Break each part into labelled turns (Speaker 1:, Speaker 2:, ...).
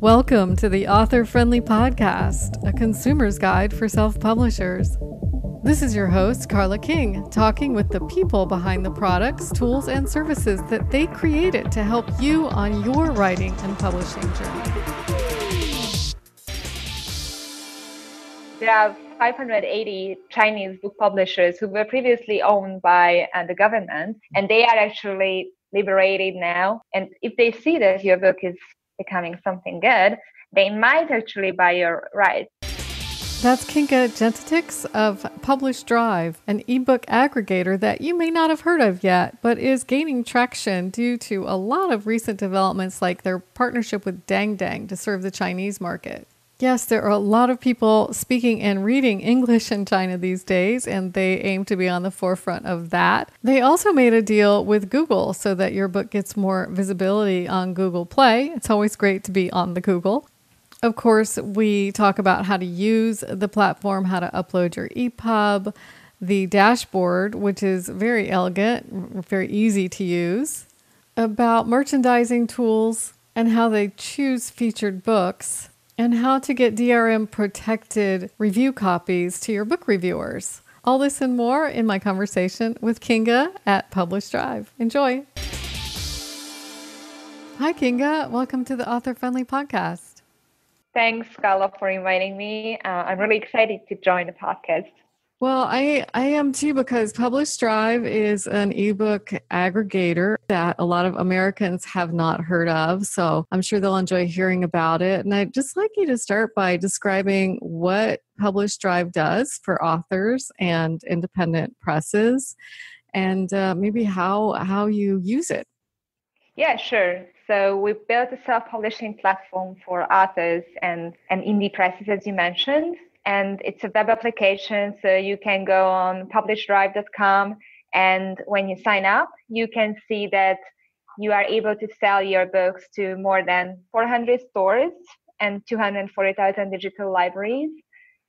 Speaker 1: Welcome to the Author Friendly Podcast, a consumer's guide for self-publishers. This is your host, Carla King, talking with the people behind the products, tools, and services that they created to help you on your writing and publishing journey.
Speaker 2: There are 580 Chinese book publishers who were previously owned by the government, and they are actually liberated now. And if they see that your book is becoming something good, they might actually buy your rights.
Speaker 1: That's Kinga Jentetics of PublishDrive, an ebook aggregator that you may not have heard of yet, but is gaining traction due to a lot of recent developments like their partnership with Dangdang to serve the Chinese market. Yes, there are a lot of people speaking and reading English in China these days, and they aim to be on the forefront of that. They also made a deal with Google so that your book gets more visibility on Google Play. It's always great to be on the Google. Of course, we talk about how to use the platform, how to upload your EPUB, the dashboard, which is very elegant, very easy to use, about merchandising tools and how they choose featured books, and how to get DRM protected review copies to your book reviewers. All this and more in my conversation with Kinga at PublishDrive. Enjoy. Hi, Kinga. Welcome to the Author Friendly Podcast.
Speaker 2: Thanks, Carla, for inviting me. I'm really excited to join the podcast.
Speaker 1: Well, I am too, because PublishDrive is an ebook aggregator that a lot of Americans have not heard of. So I'm sure they'll enjoy hearing about it. And I'd just like you to start by describing what PublishDrive does for authors and independent presses, and maybe how you use it.
Speaker 2: Yeah, sure. So we built a self-publishing platform for authors and indie presses, as you mentioned. And it's a web application, so you can go on publishdrive.com, and when you sign up, you can see that you are able to sell your books to more than 400 stores and 240,000 digital libraries.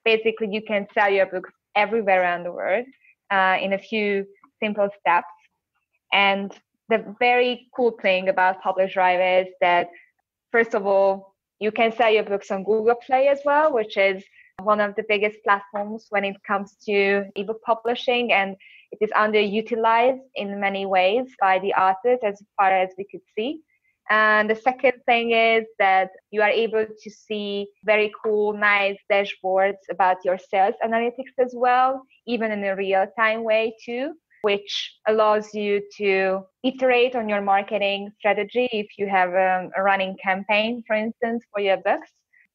Speaker 2: Basically, you can sell your books everywhere around the world in a few simple steps. And the very cool thing about PublishDrive is that, first of all, you can sell your books on Google Play as well, which is one of the biggest platforms when it comes to ebook publishing, and it is underutilized in many ways by the authors as far as we could see. And the second thing is that you are able to see very cool, nice dashboards about your sales analytics as well, even in a real-time way too, which allows you to iterate on your marketing strategy if you have a running campaign, for instance, for your books.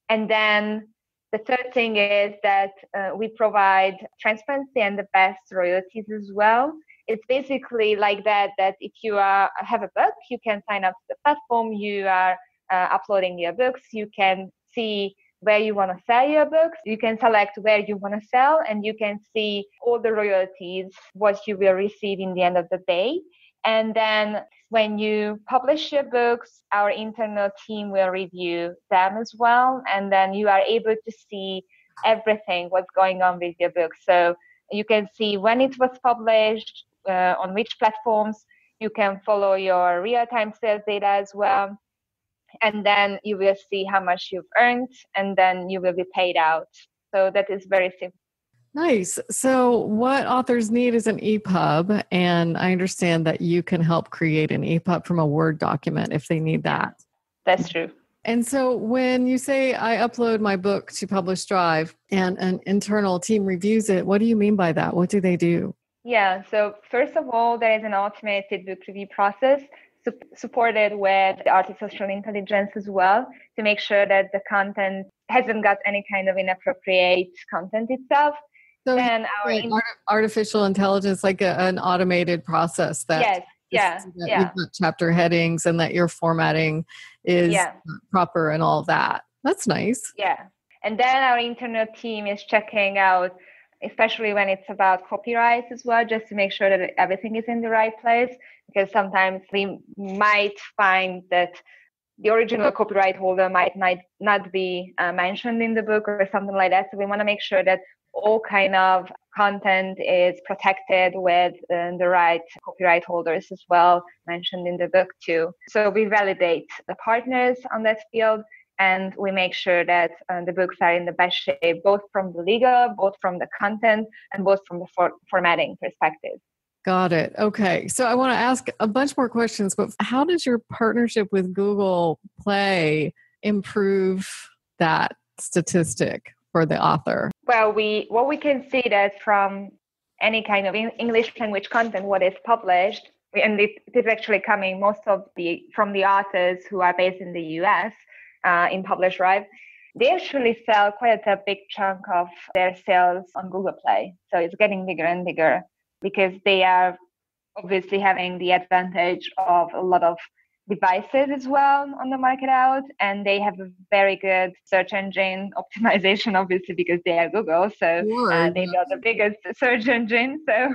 Speaker 2: And then the third thing is that we provide transparency and the best royalties as well. It's basically like that if you have a book, you can sign up to the platform, you are uploading your books, you can see where you want to sell your books, you can select where you want to sell, and you can see all the royalties, what you will receive in the end of the day. And then when you publish your books, our internal team will review them as well. And then you are able to see everything, what's going on with your book. So you can see when it was published, on which platforms. You can follow your real-time sales data as well. And then you will see how much you've earned, and then you will be paid out. So that is very simple.
Speaker 1: Nice. So what authors need is an EPUB, and I understand that you can help create an EPUB from a Word document if they need that.
Speaker 2: That's true.
Speaker 1: And so when you say I upload my book to PublishDrive and an internal team reviews it, what do you mean by that? What do they do?
Speaker 2: Yeah, so first of all, there is an automated book review process supported with artificial intelligence as well, to make sure that the content hasn't got any kind of inappropriate content itself.
Speaker 1: So
Speaker 2: then
Speaker 1: artificial intelligence, like an automated process that
Speaker 2: you've
Speaker 1: got chapter headings and that your formatting is proper and all that. That's nice.
Speaker 2: Yeah. And then our internal team is checking out, especially when it's about copyright as well, just to make sure that everything is in the right place, because sometimes we might find that the original copyright holder might not be mentioned in the book or something like that. So we want to make sure that all kind of content is protected with the right copyright holders as well, mentioned in the book too. So we validate the partners on that field, and we make sure that the books are in the best shape, both from the legal, both from the content, and both from the formatting perspective.
Speaker 1: Got it. Okay. So I want to ask a bunch more questions, but how does your partnership with Google Play improve that statistic for the author?
Speaker 2: Well, what we can see that from any kind of English language content, what is published, and it is actually coming from the authors who are based in the US in PublishDrive. They actually sell quite a big chunk of their sales on Google Play. So it's getting bigger and bigger because they are obviously having the advantage of a lot of devices as well on the market out, and they have a very good search engine optimization, obviously, because they are Google. So they built the biggest search engine. So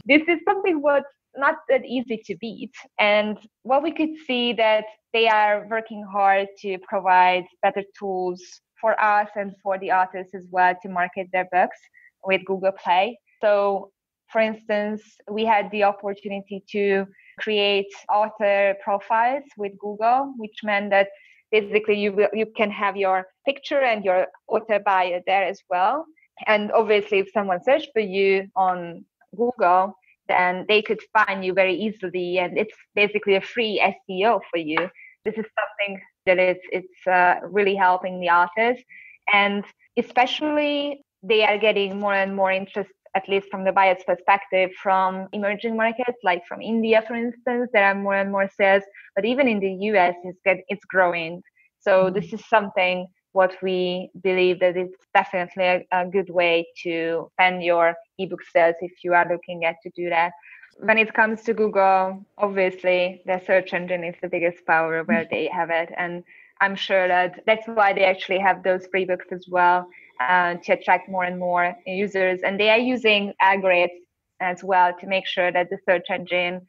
Speaker 2: this is something what's not that easy to beat. And what we could see that they are working hard to provide better tools for us and for the authors as well to market their books with Google Play. So for instance, we had the opportunity to create author profiles with Google, which meant that basically you can have your picture and your author bio there as well. And obviously, if someone searched for you on Google, then they could find you very easily, and it's basically a free SEO for you. This is something that it's really helping the authors, and especially they are getting more and more interest, at least from the buyer's perspective, from emerging markets, like from India, for instance. There are more and more sales, but even in the US, it's growing. So this is something what we believe that it's definitely a good way to spend your ebook sales if you are looking at to do that. When it comes to Google, obviously the search engine is the biggest power where they have it. And I'm sure that that's why they actually have those free books as well, to attract more and more users. And they are using aggregators as well to make sure that the search engine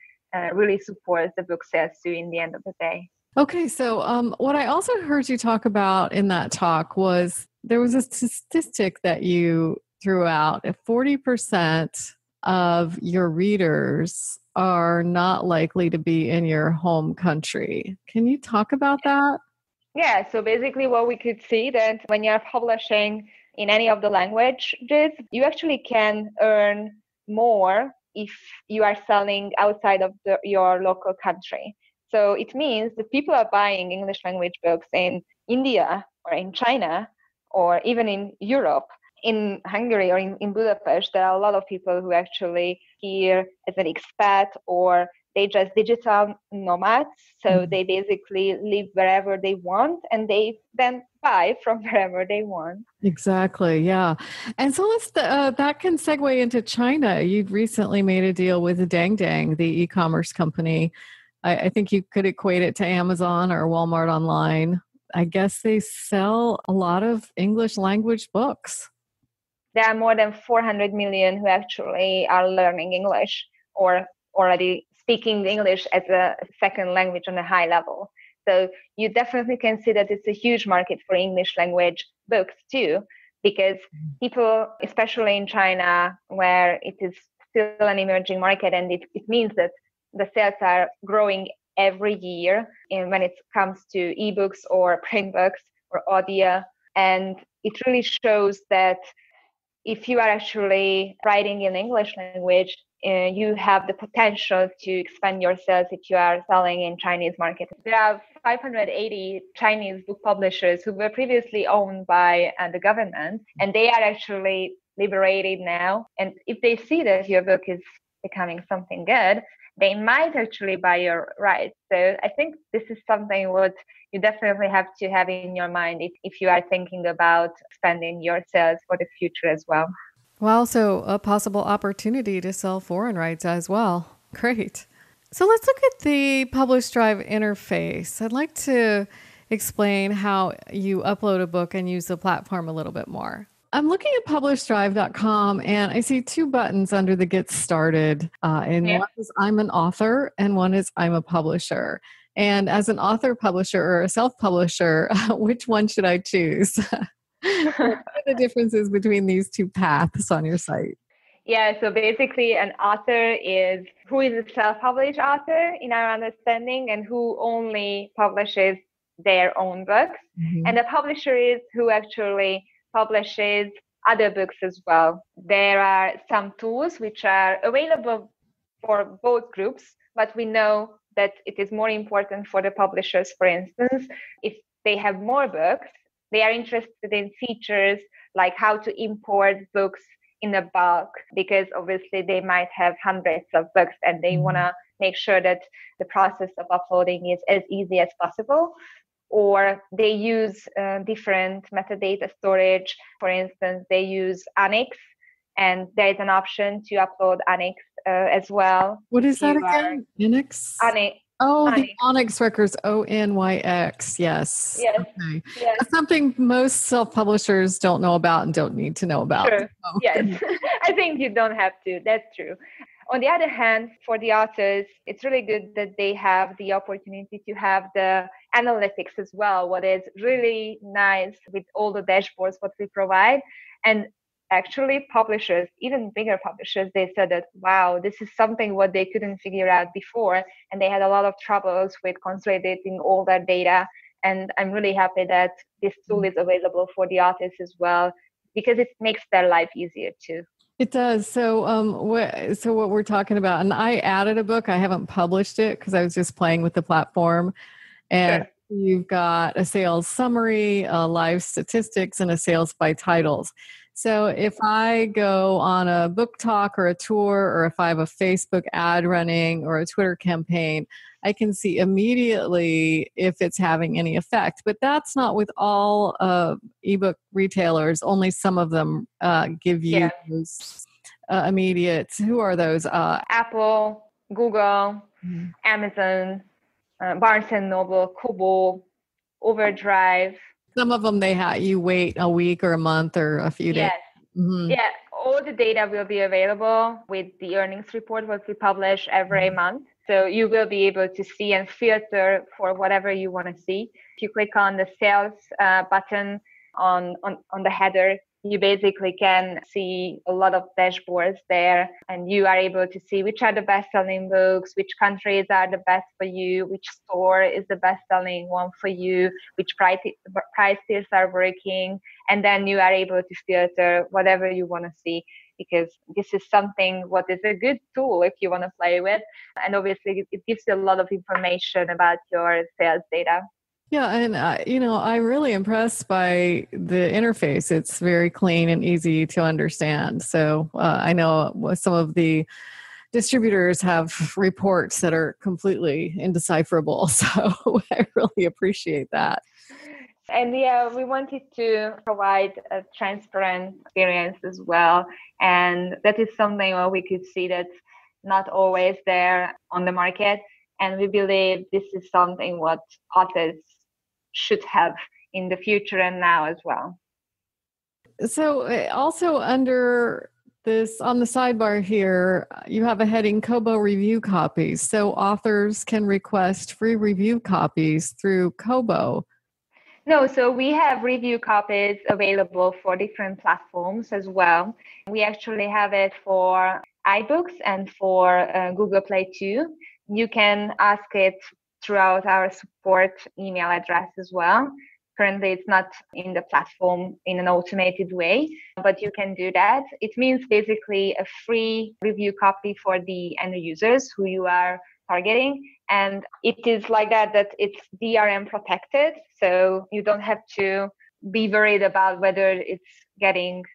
Speaker 2: really supports the book sales too in the end of the day.
Speaker 1: Okay, so what I also heard you talk about in that talk was there was a statistic that you threw out. 40% of your readers are not likely to be in your home country. Can you talk about that?
Speaker 2: Yeah, so basically what we could see that when you're publishing in any of the languages, you actually can earn more if you are selling outside of your local country. So it means that people are buying English language books in India or in China or even in Europe. In Hungary or in Budapest, there are a lot of people who actually here as an expat, or they just digital nomads. So they basically live wherever they want and they then buy from wherever they want.
Speaker 1: Exactly. Yeah. And so that can segue into China. You've recently made a deal with Dangdang, the e-commerce company. I think you could equate it to Amazon or Walmart online. I guess they sell a lot of English language books.
Speaker 2: There are more than 400 million who actually are learning English or already speaking English as a second language on a high level. So you definitely can see that it's a huge market for English language books too, because people, especially in China, where it is still an emerging market, and it means that the sales are growing every year when it comes to ebooks or print books or audio. And it really shows that if you are actually writing in English language, you have the potential to expand your sales if you are selling in Chinese market. There are 580 Chinese book publishers who were previously owned by the government, and they are actually liberated now. And if they see that your book is becoming something good, they might actually buy your rights. So I think this is something what you definitely have to have in your mind if you are thinking about expanding your sales for the future as well.
Speaker 1: Well, so a possible opportunity to sell foreign rights as well. Great. So let's look at the PublishDrive interface. I'd like to explain how you upload a book and use the platform a little bit more. I'm looking at PublishDrive.com and I see two buttons under the Get Started. One is I'm an author and one is I'm a publisher. And as an author publisher or a self-publisher, which one should I choose? What are the differences between these two paths on your site?
Speaker 2: Yeah, so basically an author is who is a self-published author in our understanding and who only publishes their own books. And the publisher is who actually publishes other books as well. There are some tools which are available for both groups, but we know that it is more important for the publishers, for instance, if they have more books, they are interested in features like how to import books in a bulk, because obviously they might have hundreds of books and they want to make sure that the process of uploading is as easy as possible. Or they use different metadata storage. For instance, they use Annex, and there is an option to upload Annex as well.
Speaker 1: What is that again? Annex?
Speaker 2: Annex.
Speaker 1: Oh,
Speaker 2: Onyx.
Speaker 1: the Onyx records, Onyx. Yes.
Speaker 2: Yes.
Speaker 1: Okay.
Speaker 2: Yes.
Speaker 1: That's something most self-publishers don't know about and don't need to know about.
Speaker 2: True.
Speaker 1: So,
Speaker 2: yes. I think you don't have to. That's true. On the other hand, for the authors, it's really good that they have the opportunity to have the analytics as well, what is really nice with all the dashboards what we provide. And actually publishers, even bigger publishers, they said that, wow, this is something what they couldn't figure out before. And they had a lot of troubles with consolidating all that data. And I'm really happy that this tool is available for the authors as well, because it makes their life easier too.
Speaker 1: It does. So, what we're talking about, and I added a book. I haven't published it because I was just playing with the platform. And you've got a sales summary, live statistics, and a sales by titles. So if I go on a book talk or a tour, or if I have a Facebook ad running or a Twitter campaign, I can see immediately if it's having any effect. But that's not with all ebook retailers. Only some of them give you those immediate. Who are those?
Speaker 2: Apple, Google, Amazon, Barnes and Noble, Kobo, Overdrive.
Speaker 1: Some of them you wait a week or a month or a few days.
Speaker 2: Yeah, all the data will be available with the earnings report what we publish every month. So you will be able to see and filter for whatever you want to see. If you click on the sales button on the header, you basically can see a lot of dashboards there, and you are able to see which are the best-selling books, which countries are the best for you, which store is the best-selling one for you, which price tiers are working, and then you are able to filter whatever you want to see, because this is something what is a good tool if you want to play with, and obviously it gives you a lot of information about your sales data.
Speaker 1: Yeah, and I'm really impressed by the interface. It's very clean and easy to understand. So I know some of the distributors have reports that are completely indecipherable. So I really appreciate that.
Speaker 2: And we wanted to provide a transparent experience as well. And that is something where we could see that's not always there on the market. And we believe this is something what authors should have in the future and now as well.
Speaker 1: So also under this, on the sidebar here, you have a heading Kobo review copies. So authors can request free review copies through Kobo.
Speaker 2: No, so we have review copies available for different platforms as well. We actually have it for iBooks and for Google Play too. You can ask it throughout our support email address as well. Currently, it's not in the platform in an automated way, but you can do that. It means basically a free review copy for the end users who you are targeting. And it is like that it's DRM protected. So you don't have to be worried about whether it's getting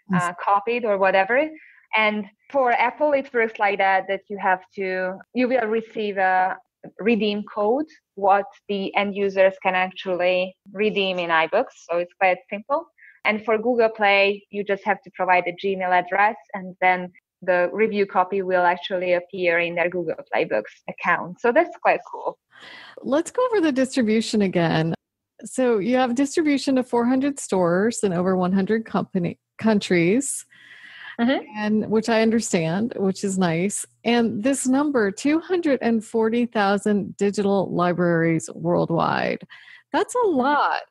Speaker 2: copied or whatever. And for Apple, it works like that you will receive a redeem code, what the end users can actually redeem in iBooks. So it's quite simple. And for Google Play, you just have to provide a Gmail address, and then the review copy will actually appear in their Google Play Books account. So that's quite cool.
Speaker 1: Let's go over the distribution again. So you have distribution to 400 stores in over 100 countries. And which I understand, which is nice. And this number, 240,000 digital libraries worldwide. That's a lot.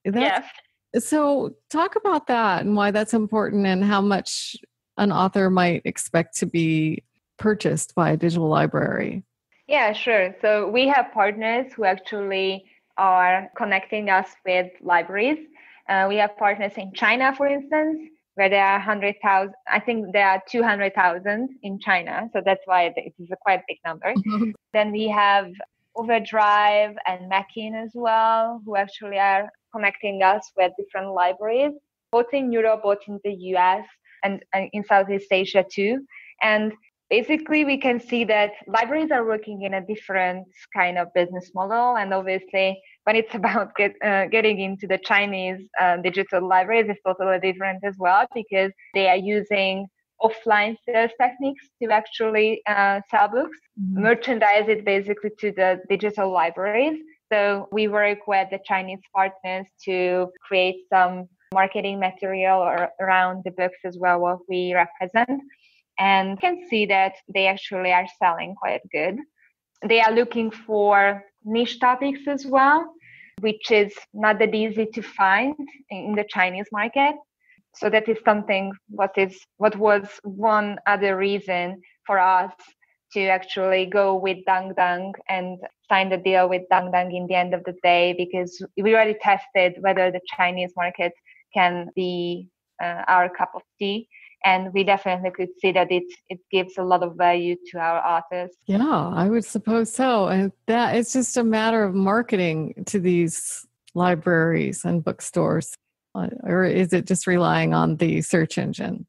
Speaker 1: So talk about that and why that's important and how much an author might expect to be purchased by a digital library.
Speaker 2: Yeah, sure. So we have partners who actually are connecting us with libraries. We have partners in China, for instance, where there are 100,000. I think there are 200,000 in China. So that's why it is a quite big number.
Speaker 1: Mhm.
Speaker 2: Then we have Overdrive and Mackin as well, who actually are connecting us with different libraries, both in Europe, both in the US, and in Southeast Asia too. And basically, we can see that libraries are working in a different kind of business model. And obviously, when it's about getting into the Chinese digital libraries, it's totally different as well, because they are using offline sales techniques to actually sell books, merchandise it basically to the digital libraries. So we work with the Chinese partners to create some marketing material around the books as well, what we represent. And you can see that they actually are selling quite good. They are looking for niche topics as well, which is not that easy to find in the Chinese market. So that is something what was one other reason for us to actually go with Dangdang and sign the deal with Dangdang in the end of the day, because we already tested whether the Chinese market can be our cup of tea. And we definitely could see that it gives a lot of value to our authors.
Speaker 1: Yeah, I would suppose so. And that it's just a matter of marketing to these libraries and bookstores. Or is it just relying on the search engine?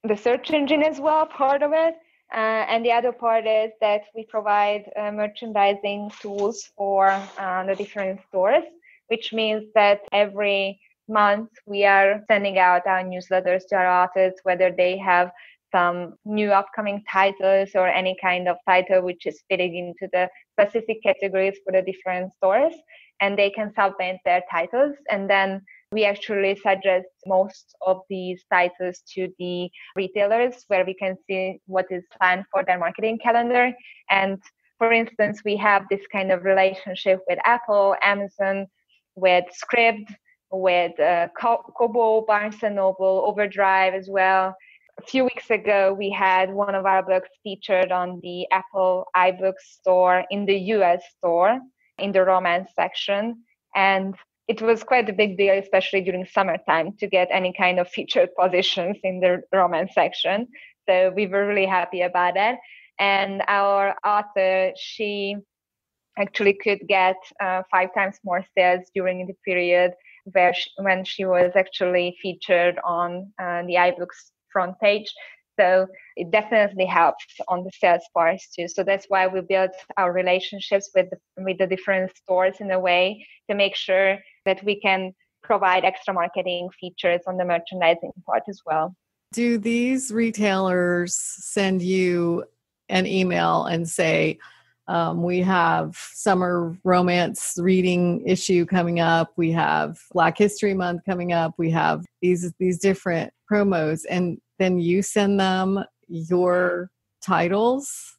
Speaker 2: The search engine as well, part of it. And the other part is that we provide merchandising tools for the different stores, which means that every month we are sending out our newsletters to our authors, whether they have some new upcoming titles or any kind of title which is fitting into the specific categories for the different stores, and they can submit their titles. And then we actually suggest most of these titles to the retailers, where we can see what is planned for their marketing calendar. And for instance, we have this kind of relationship with Apple, Amazon, with Scribd, with Kobo, Barnes & Noble, Overdrive as well. A few weeks ago, we had one of our books featured on the Apple iBook store in the US store in the romance section. And it was quite a big deal, especially during summertime, to get any kind of featured positions in the romance section. So we were really happy about that. And our author, she actually could get 5 times more sales during the period when she was actually featured on the iBooks front page. So it definitely helps on the sales part too. So that's why we built our relationships with the different stores in a way to make sure that we can provide extra marketing features on the merchandising part as well.
Speaker 1: Do these retailers send you an email and say, we have summer romance reading issue coming up, we have Black History Month coming up, we have these different promos, and then you send them your titles?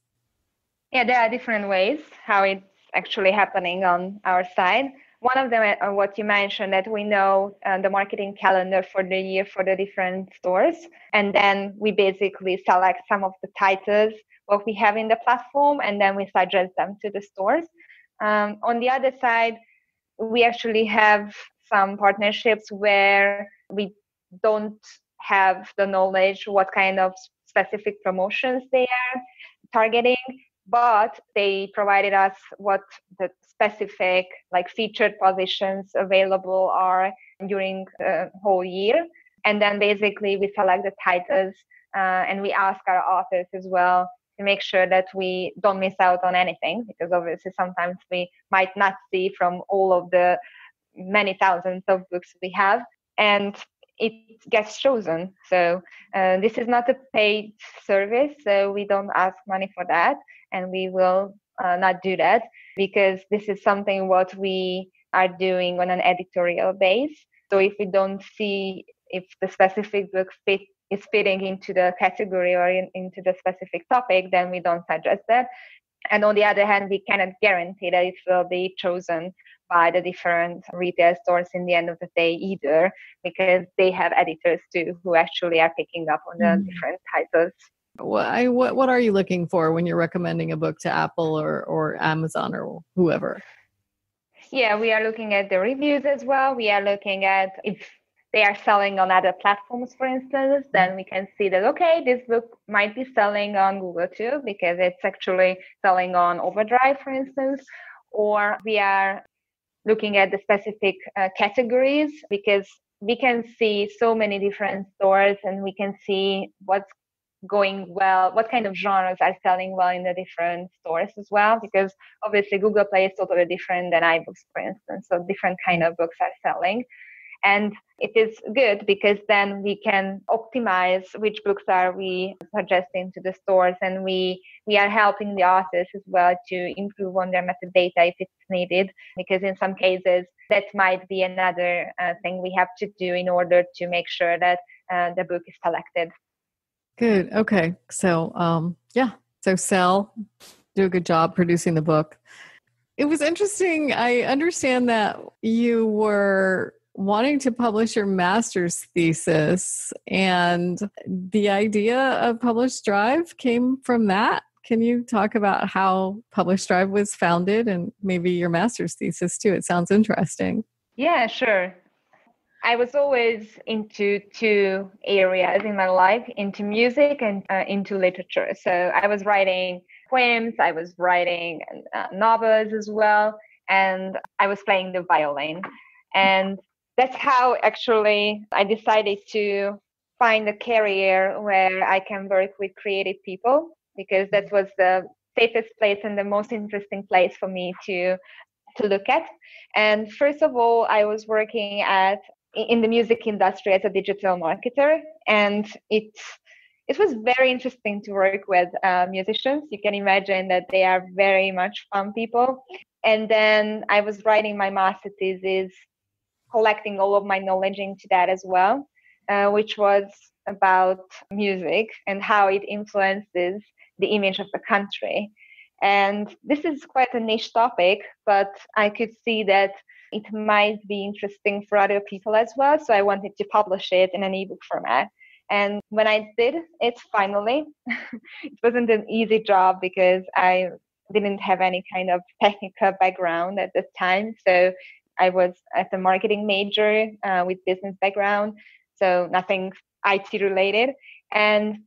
Speaker 2: Yeah, there are different ways how it's actually happening on our side. One of them are what you mentioned, that we know the marketing calendar for the year for the different stores. And then we basically select some of the titles, what we have in the platform, and then we suggest them to the stores. On the other side, we actually have some partnerships where we don't have the knowledge what kind of specific promotions they are targeting, but they provided us what the specific featured positions available are during the whole year. And then basically we select the titles and we ask our authors as well to make sure that we don't miss out on anything, because obviously sometimes we might not see from all of the many thousands of books we have, and it gets chosen. So this is not a paid service, so we don't ask money for that, and we will not do that, because this is something what we are doing on an editorial base. So if we don't see if the specific book is fitting into the category or into the specific topic, then we don't suggest that. And on the other hand, we cannot guarantee that it will be chosen by the different retail stores in the end of the day either, because they have editors too who actually are picking up on the different titles.
Speaker 1: What are you looking for when you're recommending a book to Apple or Amazon or whoever?
Speaker 2: Yeah, we are looking at the reviews as well. We are looking at if they are selling on other platforms, for instance, then we can see that, okay, this book might be selling on Google too, because it's actually selling on Overdrive, for instance. Or we are looking at the specific categories, because we can see so many different stores and we can see what's going well, what kind of genres are selling well in the different stores as well, because obviously Google Play is totally different than iBooks, for instance. So different kind of books are selling. And it is good because then we can optimize which books are we suggesting to the stores, and we are helping the authors as well to improve on their metadata if it's needed, because in some cases that might be another thing we have to do in order to make sure that the book is selected.
Speaker 1: Good. Okay. So, so sell, do a good job producing the book. It was interesting. I understand that you were wanting to publish your master's thesis, and the idea of PublishDrive came from that. Can you talk about how PublishDrive was founded and maybe your master's thesis too? It sounds interesting.
Speaker 2: Yeah, sure. I was always into two areas in my life, into music and into literature. So I was writing poems, I was writing novels as well, and I was playing the violin. And that's how actually I decided to find a career where I can work with creative people, because that was the safest place and the most interesting place for me to look at. And first of all, I was working in the music industry as a digital marketer, and it was very interesting to work with musicians. You can imagine that they are very much fun people. And then I was writing my master thesis, collecting all of my knowledge into that as well, which was about music and how it influences the image of the country. And this is quite a niche topic, but I could see that it might be interesting for other people as well. So I wanted to publish it in an ebook format. And when I did it finally, it wasn't an easy job because I didn't have any kind of technical background at the time. So I was at a marketing major with business background, so nothing IT related. And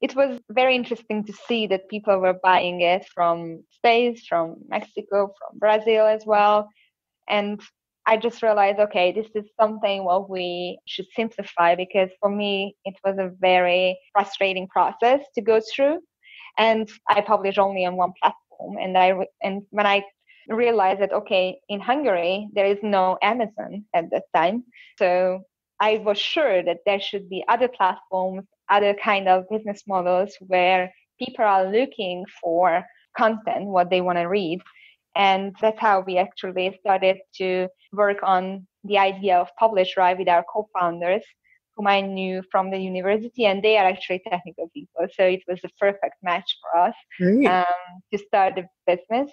Speaker 2: it was very interesting to see that people were buying it from States, from Mexico, from Brazil as well. And I just realized, okay, this is something what we should simplify, because for me, it was a very frustrating process to go through. And I published only on one platform. And when I realized that, okay, in Hungary, there is no Amazon at that time. So I was sure that there should be other platforms, other kind of business models where people are looking for content, what they want to read. And that's how we actually started to work on the idea of PublishDrive with our co-founders, whom I knew from the university, and they are actually technical people. So it was a perfect match for us to start the business.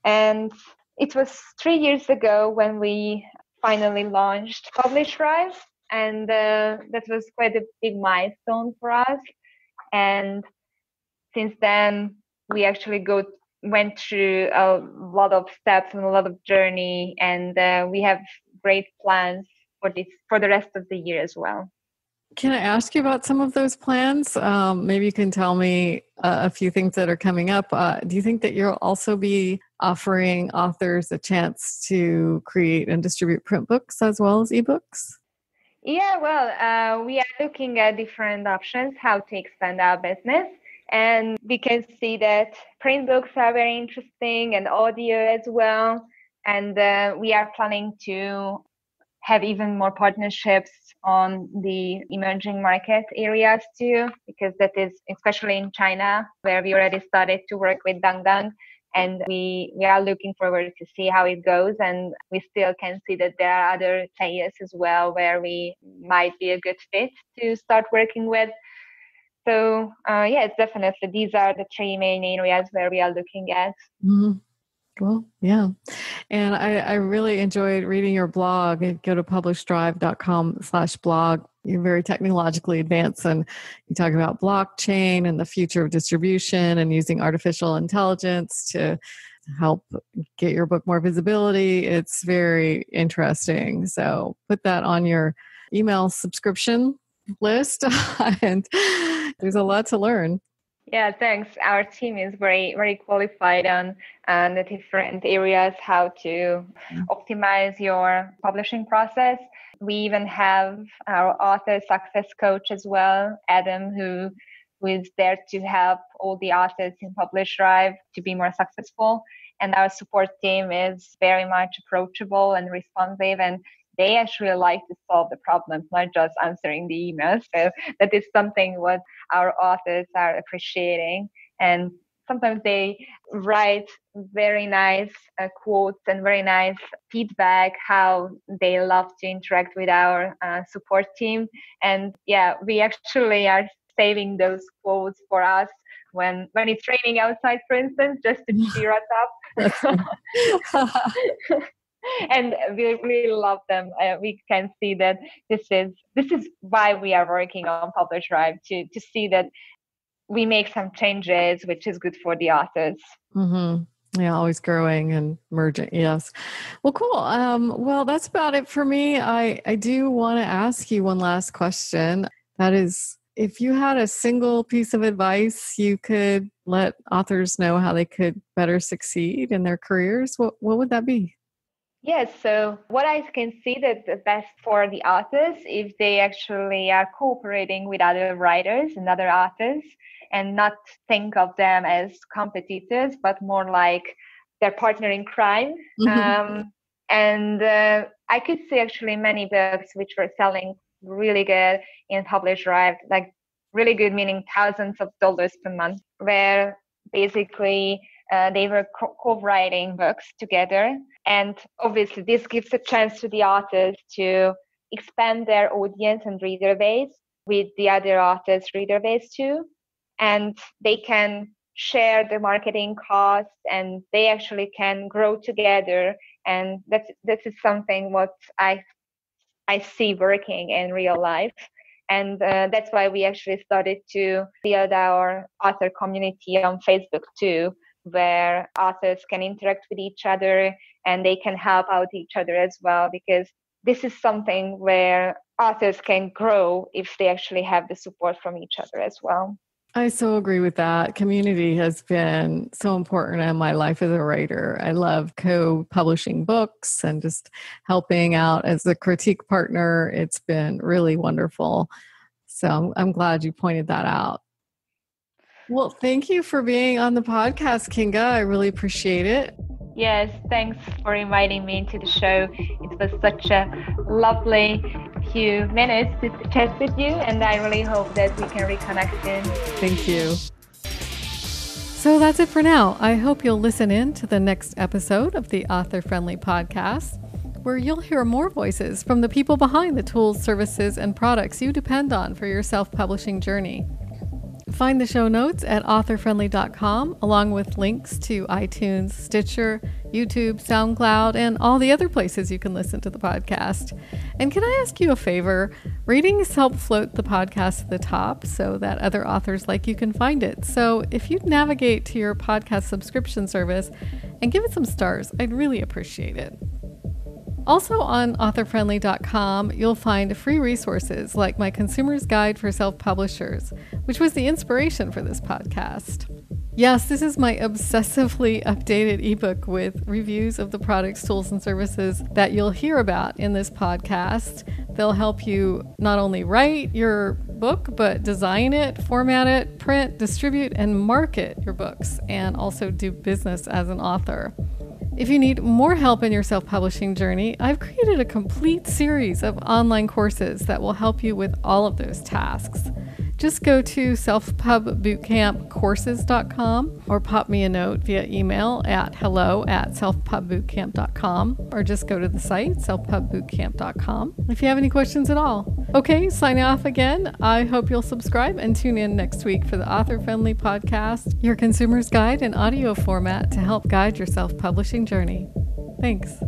Speaker 2: And it was 3 years ago when we finally launched PublishDrive, and that was quite a big milestone for us. And since then, we actually went through a lot of steps and a lot of journey, and we have great plans for the rest of the year as well.
Speaker 1: Can I ask you about some of those plans? Maybe you can tell me a few things that are coming up. Do you think that you'll also be offering authors a chance to create and distribute print books as well as ebooks?
Speaker 2: Yeah, well, we are looking at different options, how to expand our business. And we can see that print books are very interesting, and audio as well. And we are planning to have even more partnerships on the emerging market areas too, because that is especially in China, where we already started to work with Dangdang, and we are looking forward to see how it goes. And we still can see that there are other players as well where we might be a good fit to start working with. So it's definitely, these are the three main areas where we are looking at.
Speaker 1: Mm-hmm. Well, yeah. And I really enjoyed reading your blog. Go to publishdrive.com/blog. You're very technologically advanced, and you talk about blockchain and the future of distribution and using artificial intelligence to help get your book more visibility. It's very interesting. So put that on your email subscription list and there's a lot to learn.
Speaker 2: Yeah, thanks. Our team is very, very qualified on the different areas, how to optimize your publishing process. We even have our author success coach as well, Adam, who is there to help all the authors in PublishDrive to be more successful. And our support team is very much approachable and responsive, and they actually like to solve the problems, not just answering the emails. So that is something what our authors are appreciating. And sometimes they write very nice quotes and very nice feedback, how they love to interact with our support team. And yeah, we actually are saving those quotes for us when it's raining outside, for instance, just to cheer us up. And we really love them. We can see that this is why we are working on PublishDrive, to see that we make some changes, which is good for the authors.
Speaker 1: Mm-hmm. Yeah, always growing and merging. Yes. Well, cool. Well, that's about it for me. I do want to ask you one last question. That is, if you had a single piece of advice you could let authors know how they could better succeed in their careers, what would that be?
Speaker 2: Yes, so what I can see that the best for the authors, if they actually are cooperating with other writers and other authors, and not think of them as competitors, but more like their partner in crime. And I could see actually many books which were selling really good in PublishDrive, like really good, meaning thousands of dollars per month, where basically they were co-writing books together. And obviously this gives a chance to the authors to expand their audience and reader base with the other authors' reader base too. And they can share the marketing costs, and they actually can grow together. And that is something what I see working in real life. And that's why we actually started to build our author community on Facebook too, where authors can interact with each other and they can help out each other as well, because this is something where authors can grow if they actually have the support from each other as well.
Speaker 1: I so agree with that. Community has been so important in my life as a writer. I love co-publishing books and just helping out as a critique partner. It's been really wonderful. So I'm glad you pointed that out. Well, thank you for being on the podcast, Kinga. I really appreciate it.
Speaker 2: Yes, thanks for inviting me to the show. It was such a lovely few minutes to chat with you, and I really hope that we can reconnect soon.
Speaker 1: Thank you. So that's it for now. I hope you'll listen in to the next episode of the Author Friendly Podcast, where you'll hear more voices from the people behind the tools, services, and products you depend on for your self-publishing journey. Find the show notes at authorfriendly.com, along with links to iTunes, Stitcher, YouTube, SoundCloud, and all the other places you can listen to the podcast. And can I ask you a favor? Ratings help float the podcast to the top so that other authors like you can find it. So if you'd navigate to your podcast subscription service and give it some stars, I'd really appreciate it. Also on authorfriendly.com, you'll find free resources like my Consumer's Guide for Self-Publishers, which was the inspiration for this podcast. Yes, this is my obsessively updated ebook with reviews of the products, tools, and services that you'll hear about in this podcast. They'll help you not only write your book, but design it, format it, print, distribute, and market your books, and also do business as an author. If you need more help in your self-publishing journey, I've created a complete series of online courses that will help you with all of those tasks. Just go to selfpubbootcampcourses.com or pop me a note via email at hello@selfpubbootcamp.com, or just go to the site, selfpubbootcamp.com, if you have any questions at all. Okay, signing off again. I hope you'll subscribe and tune in next week for the Author Friendly Podcast, your consumer's guide in audio format to help guide your self-publishing journey. Thanks.